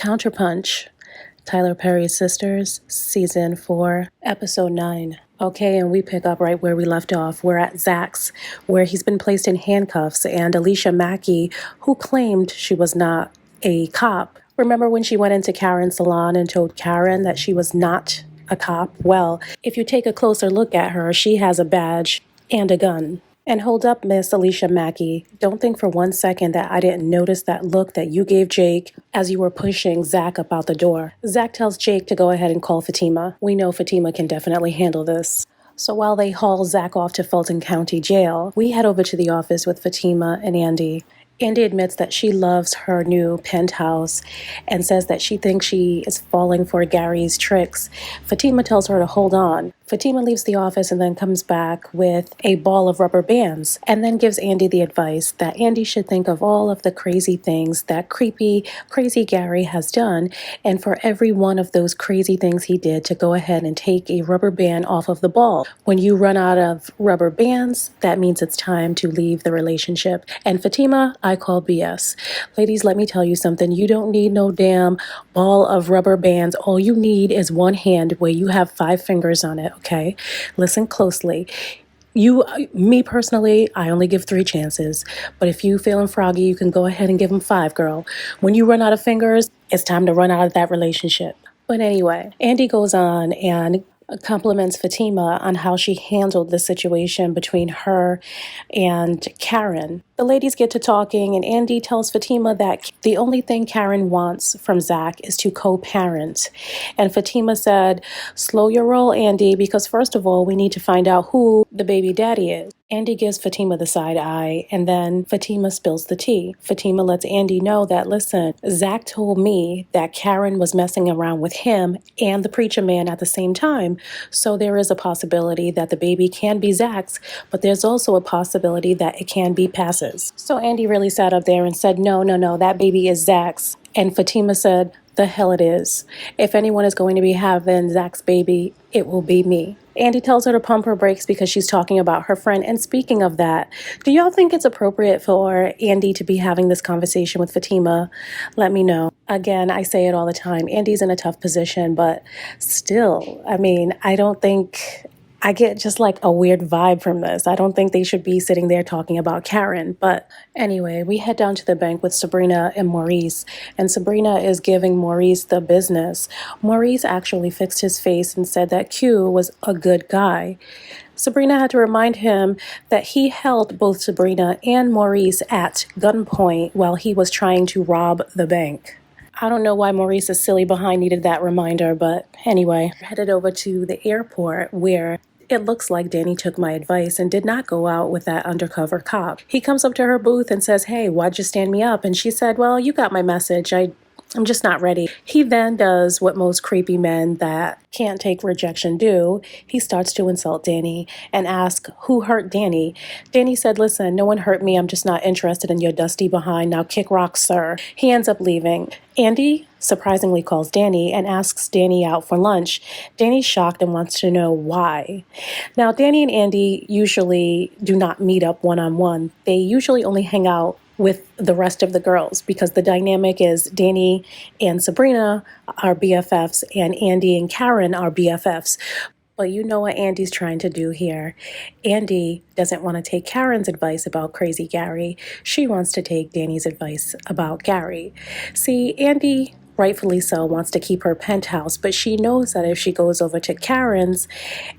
Counterpunch, Tyler Perry's Sisters, Season 4, Episode 9. Okay, and we pick up right where we left off. We're at Zach's, where he's been placed in handcuffs, and Alicia Mackey, who claimed she was not a cop. Remember when she went into Karen's salon and told Karen that she was not a cop? Well, if you take a closer look at her, she has a badge and a gun. And hold up, Miss Alicia Mackey. Don't think for 1 second that I didn't notice that look that you gave Jake as you were pushing Zach up out the door. Zach tells Jake to go ahead and call Fatima. We know Fatima can definitely handle this. So while they haul Zach off to Fulton County Jail, we head over to the office with Fatima and Andy. Andy admits that she loves her new penthouse and says that she thinks she is falling for Gary's tricks. Fatima tells her to hold on. Fatima leaves the office and then comes back with a ball of rubber bands and then gives Andy the advice that Andy should think of all of the crazy things that crazy Gary has done, and for every one of those crazy things he did to go ahead and take a rubber band off of the ball. When you run out of rubber bands, that means it's time to leave the relationship. And Fatima, I call BS. Ladies, let me tell you something. You don't need no damn ball of rubber bands. All you need is one hand where you have 5 fingers on it. Okay, listen closely. Me personally, I only give 3 chances. But if you feeling froggy, you can go ahead and give them 5, girl. When you run out of fingers, it's time to run out of that relationship. But anyway, Andy goes on and compliments Fatima on how she handled the situation between her and Karen. The ladies get to talking, and Andy tells Fatima that the only thing Karen wants from Zach is to co-parent. And Fatima said, slow your roll, Andy, because first of all, we need to find out who the baby daddy is. Andy gives Fatima the side eye, and then Fatima spills the tea. Fatima lets Andy know that, listen, Zach told me that Karen was messing around with him and the preacher man at the same time. So there is a possibility that the baby can be Zach's, but there's also a possibility that it can be Pass's. So Andy really sat up there and said, no, that baby is Zach's. And Fatima said, the hell it is. If anyone is going to be having Zach's baby, it will be me. Andy tells her to pump her brakes because she's talking about her friend. And speaking of that, do y'all think it's appropriate for Andy to be having this conversation with Fatima? Let me know. Again, I say it all the time. Andy's in a tough position, but still, I get just like a weird vibe from this. I don't think they should be sitting there talking about Karen. But anyway, we head down to the bank with Sabrina and Maurice. And Sabrina is giving Maurice the business. Maurice actually fixed his face and said that Q was a good guy. Sabrina had to remind him that he held both Sabrina and Maurice at gunpoint while he was trying to rob the bank. I don't know why Maurice's silly behind needed that reminder, but anyway, headed over to the airport where it looks like Danny took my advice and did not go out with that undercover cop. He comes up to her booth and says, hey, why'd you stand me up? And she said, well, you got my message. I'm just not ready. He then does what most creepy men that can't take rejection do. He starts to insult Danny and ask who hurt Danny. Danny said, listen, no one hurt me. I'm just not interested in your dusty behind. Now kick rocks, sir. He ends up leaving. Andy surprisingly calls Danny and asks Danny out for lunch. Danny's shocked and wants to know why. Now, Danny and Andy usually do not meet up one-on-one. They usually only hang out with the rest of the girls because the dynamic is Danny and Sabrina are BFFs and Andy and Karen are BFFs. But you know what Andy's trying to do here. Andy doesn't want to take Karen's advice about crazy Gary. She wants to take Danny's advice about Gary. See, Andy, rightfully so, wants to keep her penthouse, but she knows that if she goes over to Karen's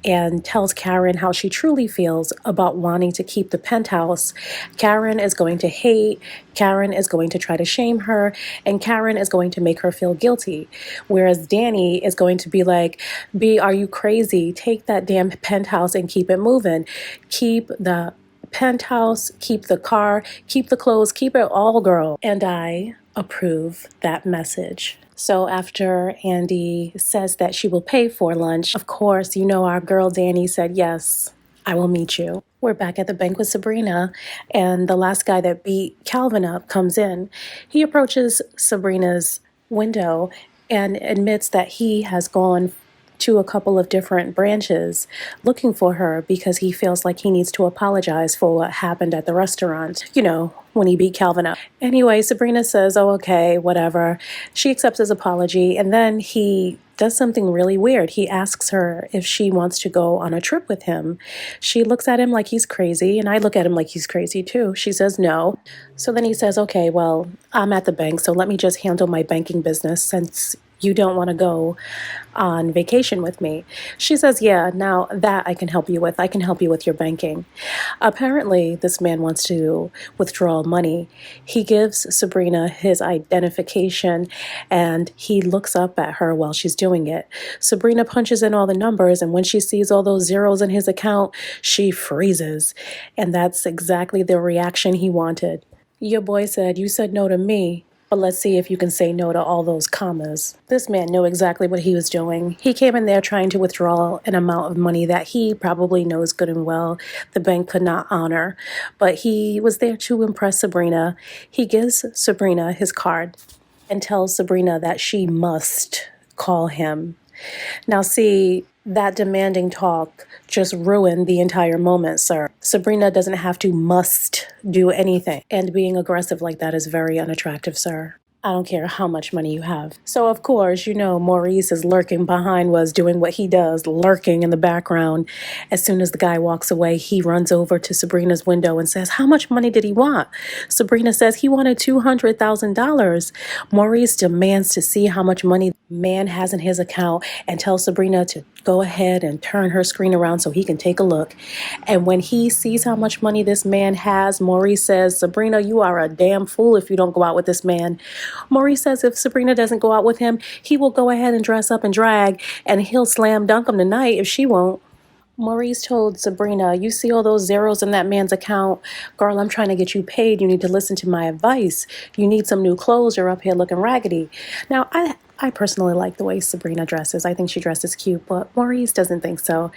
and tells Karen how she truly feels about wanting to keep the penthouse, Karen is going to hate, Karen is going to try to shame her, and Karen is going to make her feel guilty. Whereas Danny is going to be like, B, are you crazy? Take that damn penthouse and keep it moving. Keep the penthouse, keep the car, keep the clothes, keep it all, girl. And I approve that message. So after Andy says that she will pay for lunch, of course, you know our girl Danny said, yes, I will meet you. We're back at the bank with Sabrina, and the last guy that beat Calvin up comes in. He approaches Sabrina's window and admits that he has gone to a couple of different branches looking for her because he feels like he needs to apologize for what happened at the restaurant, when he beat Calvin up. Anyway, Sabrina says, oh, okay, whatever. She accepts his apology, and then he does something really weird. He asks her if she wants to go on a trip with him. She looks at him like he's crazy, and I look at him like he's crazy too. She says no. So then he says, okay, well, I'm at the bank, so let me just handle my banking business since you don't want to go on vacation with me. She says, yeah, now that I can help you with. I can help you with your banking. Apparently, this man wants to withdraw money. He gives Sabrina his identification and he looks up at her while she's doing it. Sabrina punches in all the numbers, and when she sees all those zeros in his account, she freezes. And that's exactly the reaction he wanted. Your boy said, you said no to me, but let's see if you can say no to all those commas. This man knew exactly what he was doing. He came in there trying to withdraw an amount of money that he probably knows good and well the bank could not honor. But he was there to impress Sabrina. He gives Sabrina his card and tells Sabrina that she must call him. Now see, that demanding talk just ruined the entire moment, sir. Sabrina doesn't have to must do anything. And being aggressive like that is very unattractive, sir. I don't care how much money you have. So, of course, Maurice is lurking behind, was doing what he does, lurking in the background. As soon as the guy walks away, he runs over to Sabrina's window and says, how much money did he want? Sabrina says he wanted $200,000. Maurice demands to see how much money the man has in his account and tells Sabrina to go ahead and turn her screen around so he can take a look. And when he sees how much money this man has, Maurice says, Sabrina, you are a damn fool if you don't go out with this man. Maurice says if Sabrina doesn't go out with him, he will go ahead and dress up and drag, and he'll slam dunk him tonight if she won't. Maurice told Sabrina, you see all those zeros in that man's account? Girl, I'm trying to get you paid. You need to listen to my advice. You need some new clothes. You're up here looking raggedy. Now, I personally like the way Sabrina dresses. I think she dresses cute, but Maurice doesn't think so.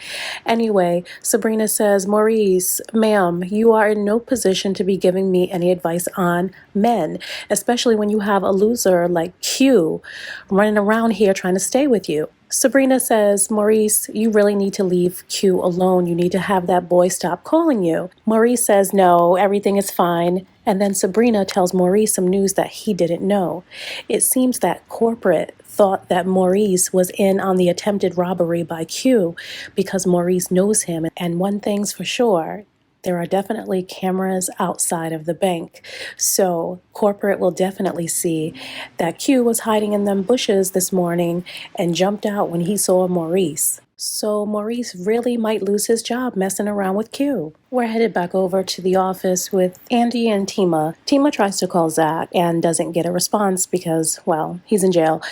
Anyway, Sabrina says, Maurice, ma'am, you are in no position to be giving me any advice on men, especially when you have a loser like Q running around here trying to stay with you. Sabrina says, Maurice, you really need to leave Q alone. You need to have that boy stop calling you. Maurice says, no, everything is fine. And then Sabrina tells Maurice some news that he didn't know. It seems that corporate thought that Maurice was in on the attempted robbery by Q because Maurice knows him. And one thing's for sure, there are definitely cameras outside of the bank. So corporate will definitely see that Q was hiding in them bushes this morning and jumped out when he saw Maurice. So Maurice really might lose his job messing around with Q. We're headed back over to the office with Andy and Tima. Tima tries to call Zach and doesn't get a response because, well, he's in jail.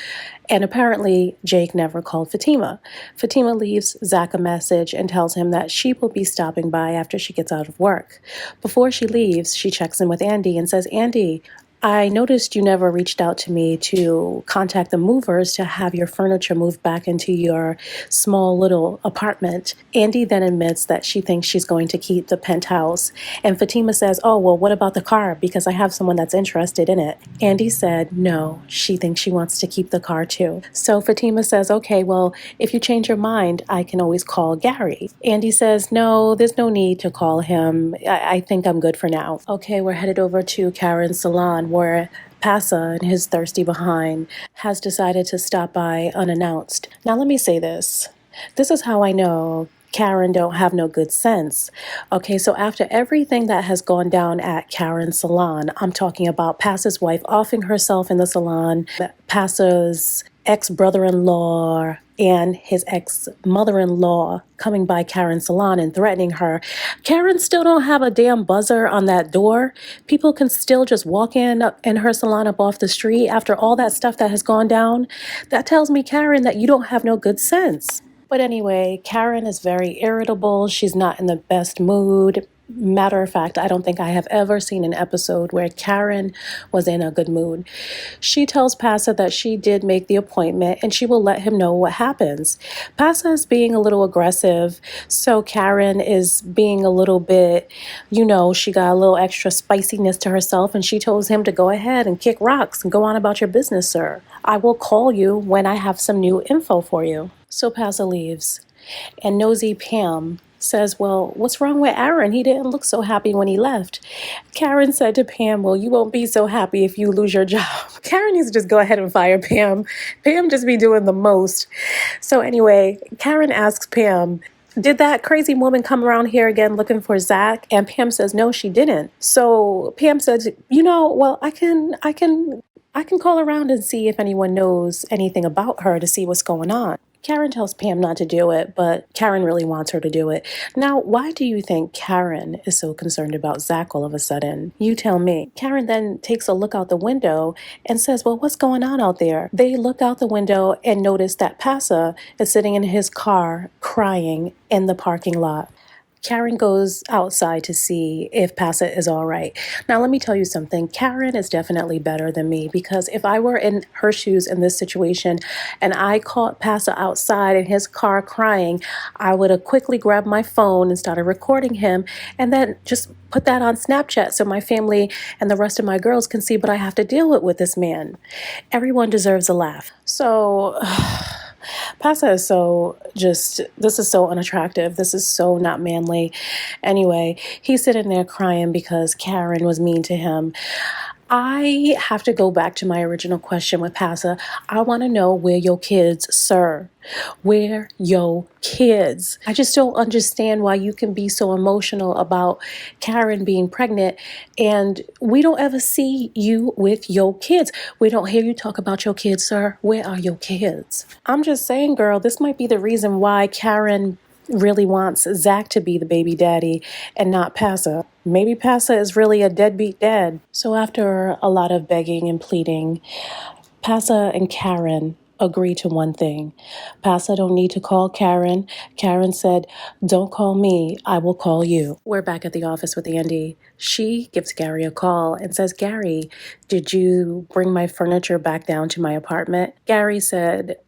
And apparently Jake never called Fatima. Fatima leaves Zach a message and tells him that she will be stopping by after she gets out of work. Before she leaves, she checks in with Andy and says, Andy, I noticed you never reached out to me to contact the movers to have your furniture moved back into your small little apartment. Andy then admits that she thinks she's going to keep the penthouse. And Fatima says, oh, well, what about the car? Because I have someone that's interested in it. Andy said, no, she thinks she wants to keep the car too. So Fatima says, okay, well, if you change your mind, I can always call Gary. Andy says, no, there's no need to call him. I think I'm good for now. Okay, we're headed over to Karen's salon, where Pasa and his thirsty behind has decided to stop by unannounced. Now let me say this. This is how I know Karen don't have no good sense. Okay, so after everything that has gone down at Karen's salon, I'm talking about Pasa's wife offing herself in the salon, Pasa's ex-brother-in-law and his ex-mother-in-law coming by Karen's salon and threatening her. Karen still don't have a damn buzzer on that door. People can still just walk in her salon up off the street after all that stuff that has gone down. That tells me, Karen, that you don't have no good sense. But anyway, Karen is very irritable. She's not in the best mood. Matter of fact, I don't think I have ever seen an episode where Karen was in a good mood. She tells Pasa that she did make the appointment and she will let him know what happens. Pasa is being a little aggressive, so Karen is being a little bit, she got a little extra spiciness to herself, and she tells him to go ahead and kick rocks and go on about your business, sir. I will call you when I have some new info for you. So Pasa leaves, and nosy Pam says, well, what's wrong with Aaron? He didn't look so happy when he left. Karen said to Pam, well, you won't be so happy if you lose your job. Karen needs to just go ahead and fire Pam. Pam just be doing the most. So anyway, Karen asks Pam, did that crazy woman come around here again looking for Zach? And Pam says, no, she didn't. So Pam says, well, I can call around and see if anyone knows anything about her to see what's going on. Karen tells Pam not to do it, but Karen really wants her to do it. Now, why do you think Karen is so concerned about Zach all of a sudden? You tell me. Karen then takes a look out the window and says, well, what's going on out there? They look out the window and notice that Pasa is sitting in his car crying in the parking lot. Karen goes outside to see if Pasa is all right. Now, let me tell you something. Karen is definitely better than me, because if I were in her shoes in this situation and I caught Pasa outside in his car crying, I would have quickly grabbed my phone and started recording him and then just put that on Snapchat so my family and the rest of my girls can see what I have to deal with this man. Everyone deserves a laugh. So... Pasa is this is so unattractive. This is so not manly. Anyway, he's sitting there crying because Karen was mean to him. I have to go back to my original question with Pasa. I want to know where your kids, sir. Where your kids? I just don't understand why you can be so emotional about Karen being pregnant and we don't ever see you with your kids. We don't hear you talk about your kids, sir. Where are your kids? I'm just saying, girl, this might be the reason why Karen really wants Zach to be the baby daddy and not Pasa. Maybe Pasa is really a deadbeat dad. So after a lot of begging and pleading, Pasa and Karen agree to one thing. Pasa don't need to call Karen. Karen said, don't call me, I will call you. We're back at the office with Andy. She gives Gary a call and says, Gary, did you bring my furniture back down to my apartment? Gary said,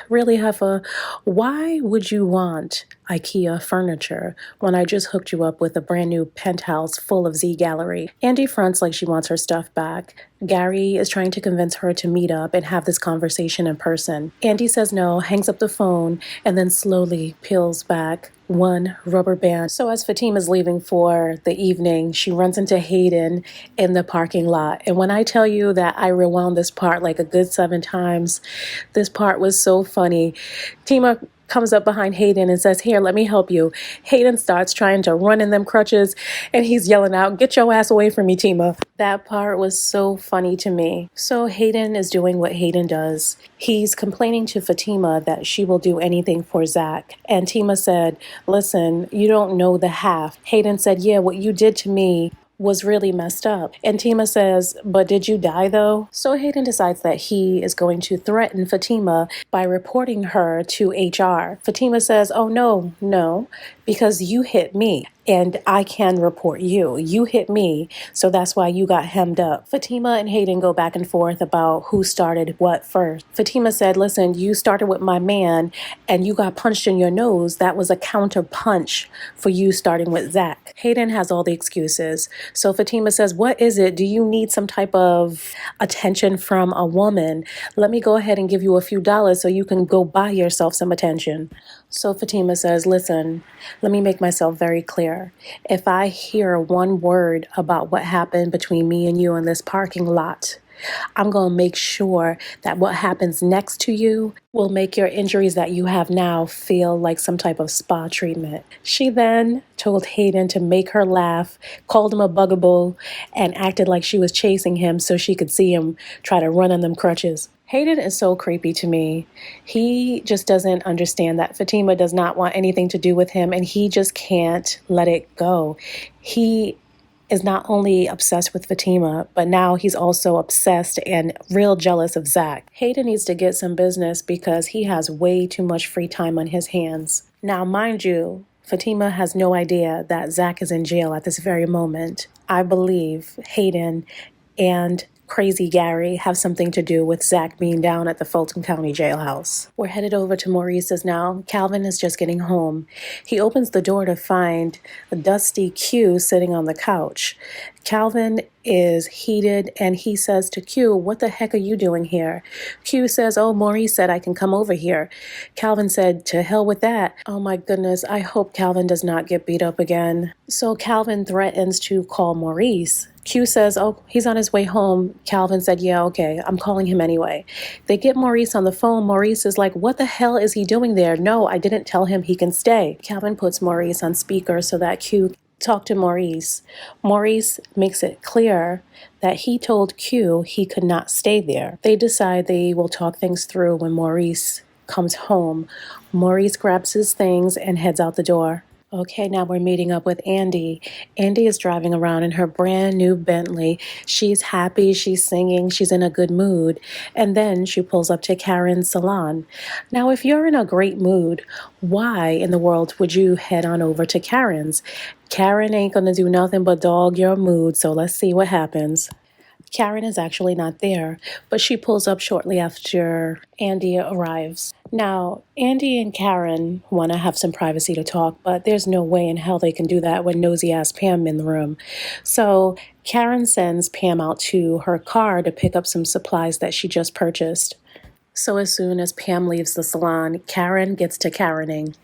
really, Heffa, why would you want IKEA furniture when I just hooked you up with a brand new penthouse full of Z Gallery? Andy fronts like she wants her stuff back. Gary is trying to convince her to meet up and have this conversation in person. Andy says no, hangs up the phone, and then slowly peels back one rubber band. So as Fatima's leaving for the evening, she runs into Hayden in the parking lot. And when I tell you that I rewound this part like a good 7 times, this part was so funny. Tima comes up behind Hayden and says, here, let me help you. Hayden starts trying to run in them crutches and he's yelling out, get your ass away from me, Tima. That part was so funny to me. So Hayden is doing what Hayden does. He's complaining to Fatima that she will do anything for Zach. And Tima said, listen, you don't know the half. Hayden said, yeah, what you did to me was really messed up. And Tima says, but did you die though? So Hayden decides that he is going to threaten Fatima by reporting her to HR. Fatima says, oh no, because you hit me and I can report you. You hit me, so that's why you got hemmed up. Fatima and Hayden go back and forth about who started what first. Fatima said, listen, you started with my man and you got punched in your nose. That was a counter punch for you starting with Zach. Hayden has all the excuses. So Fatima says, what is it? Do you need some type of attention from a woman? Let me go ahead and give you a few dollars so you can go buy yourself some attention. So Fatima says, listen, let me make myself very clear. If I hear one word about what happened between me and you in this parking lot, I'm going to make sure that what happens next to you will make your injuries that you have now feel like some type of spa treatment. She then told Hayden to make her laugh, called him a bugaboo, and acted like she was chasing him so she could see him try to run on them crutches. Hayden is so creepy to me. He just doesn't understand that Fatima does not want anything to do with him, and he just can't let it go. He is not only obsessed with Fatima, but now he's also obsessed and real jealous of Zach. Hayden needs to get some business because he has way too much free time on his hands. Now, mind you, Fatima has no idea that Zach is in jail at this very moment. I believe Hayden and Crazy Gary have something to do with Zach being down at the Fulton County jailhouse. We're headed over to Maurice's now. Calvin is just getting home. He opens the door to find a dusty Q sitting on the couch. Calvin is heated and he says to Q, "What the heck are you doing here?" Q says, "Oh, Maurice said I can come over here." Calvin said, "To hell with that." Oh my goodness, I hope Calvin does not get beat up again. So Calvin threatens to call Maurice. Q says, "Oh, he's on his way home." Calvin said, "Yeah, okay, I'm calling him anyway." They get Maurice on the phone. Maurice is like, "What the hell is he doing there? No, I didn't tell him he can stay." Calvin puts Maurice on speaker so that Q talk to Maurice. Maurice makes it clear that he told Q he could not stay there. They decide they will talk things through when Maurice comes home. Maurice grabs his things and heads out the door. Okay, now we're meeting up with Andy. Andy is driving around in her brand new Bentley. She's happy, she's singing, she's in a good mood. And then she pulls up to Karen's salon. Now, if you're in a great mood, why in the world would you head on over to Karen's? Karen ain't gonna do nothing but dog your mood, so let's see what happens. Karen is actually not there, but she pulls up shortly after Andy arrives. Now, Andy and Karen want to have some privacy to talk, but there's no way in hell they can do that when nosy ass Pam in the room. So Karen sends Pam out to her car to pick up some supplies that she just purchased. So as soon as Pam leaves the salon, Karen gets to Karening.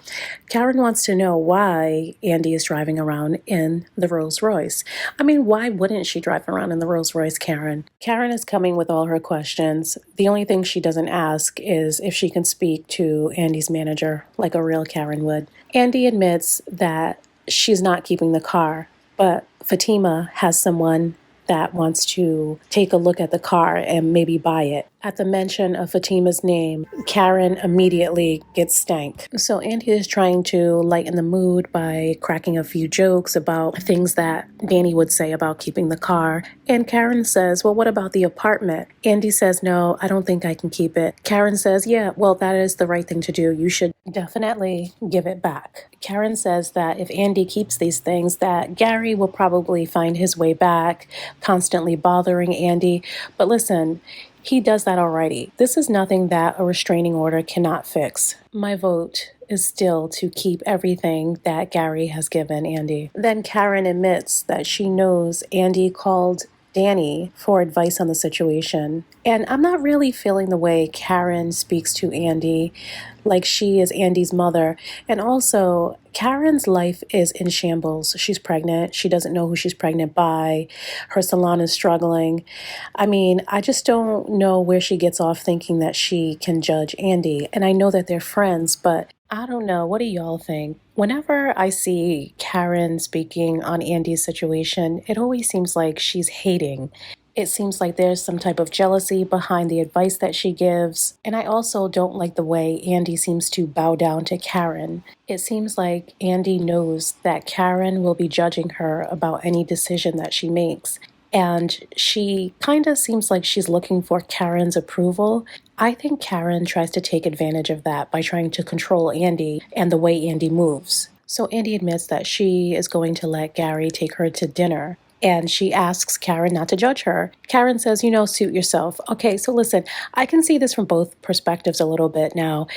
Karen wants to know why Andy is driving around in the Rolls Royce. I mean, why wouldn't she drive around in the Rolls Royce, Karen? Karen is coming with all her questions. The only thing she doesn't ask is if she can speak to Andy's manager, like a real Karen would. Andy admits that she's not keeping the car, but Fatima has someone that wants to take a look at the car and maybe buy it. At the mention of Fatima's name, Karen immediately gets stank. So Andy is trying to lighten the mood by cracking a few jokes about things that Danny would say about keeping the car. And Karen says, "Well, what about the apartment?" Andy says, "No, I don't think I can keep it." Karen says, "Yeah, well, that is the right thing to do. You should definitely give it back." Karen says that if Andy keeps these things, that Gary will probably find his way back, constantly bothering Andy. But listen, he does that already. This is nothing that a restraining order cannot fix. My vote is still to keep everything that Gary has given Andy. Then Karen admits that she knows Andy called Danny for advice on the situation. And I'm not really feeling the way Karen speaks to Andy like she is Andy's mother. And also, Karen's life is in shambles. She's pregnant. She doesn't know who she's pregnant by. Her salon is struggling. I mean, I just don't know where she gets off thinking that she can judge Andy. And I know that they're friends, but I don't know. What do y'all think? Whenever I see Karen speaking on Andy's situation, it always seems like she's hating. It seems like there's some type of jealousy behind the advice that she gives. And I also don't like the way Andy seems to bow down to Karen. It seems like Andy knows that Karen will be judging her about any decision that she makes. And she kind of seems like she's looking for Karen's approval. I think Karen tries to take advantage of that by trying to control Andy and the way Andy moves. So Andy admits that she is going to let Gary take her to dinner. And she asks Karen not to judge her. Karen says, suit yourself. Okay, so listen, I can see this from both perspectives a little bit now.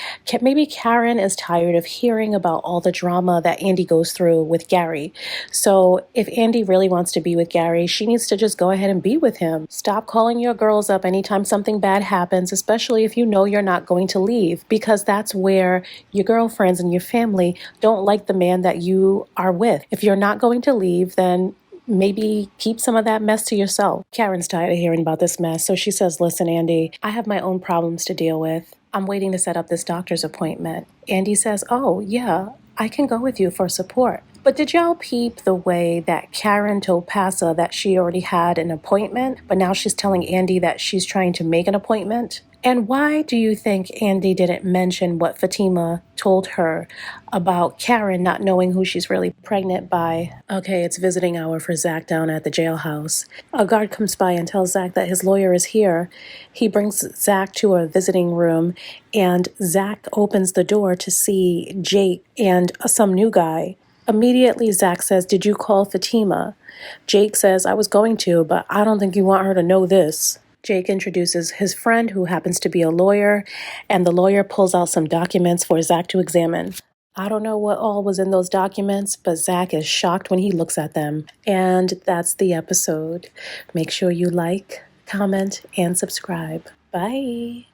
Maybe Karen is tired of hearing about all the drama that Andy goes through with Gary. So if Andy really wants to be with Gary, she needs to just go ahead and be with him. Stop calling your girls up anytime something bad happens, especially if you know you're not going to leave, because that's where your girlfriends and your family don't like the man that you are with. If you're not going to leave, then maybe keep some of that mess to yourself. Karen's tired of hearing about this mess, so she says, "Listen, Andy, I have my own problems to deal with. I'm waiting to set up this doctor's appointment." Andy says, "Oh, yeah, I can go with you for support." But did y'all peep the way that Karen told Passa that she already had an appointment, but now she's telling Andy that she's trying to make an appointment? And why do you think Andy didn't mention what Fatima told her about Karen not knowing who she's really pregnant by? Okay, it's visiting hour for Zach down at the jailhouse. A guard comes by and tells Zach that his lawyer is here. He brings Zach to a visiting room, and Zach opens the door to see Jake and some new guy. Immediately, Zach says, "Did you call Fatima?" Jake says, "I was going to, but I don't think you want her to know this." Jake introduces his friend, who happens to be a lawyer, and the lawyer pulls out some documents for Zach to examine. I don't know what all was in those documents, but Zach is shocked when he looks at them. And that's the episode. Make sure you like, comment, and subscribe. Bye.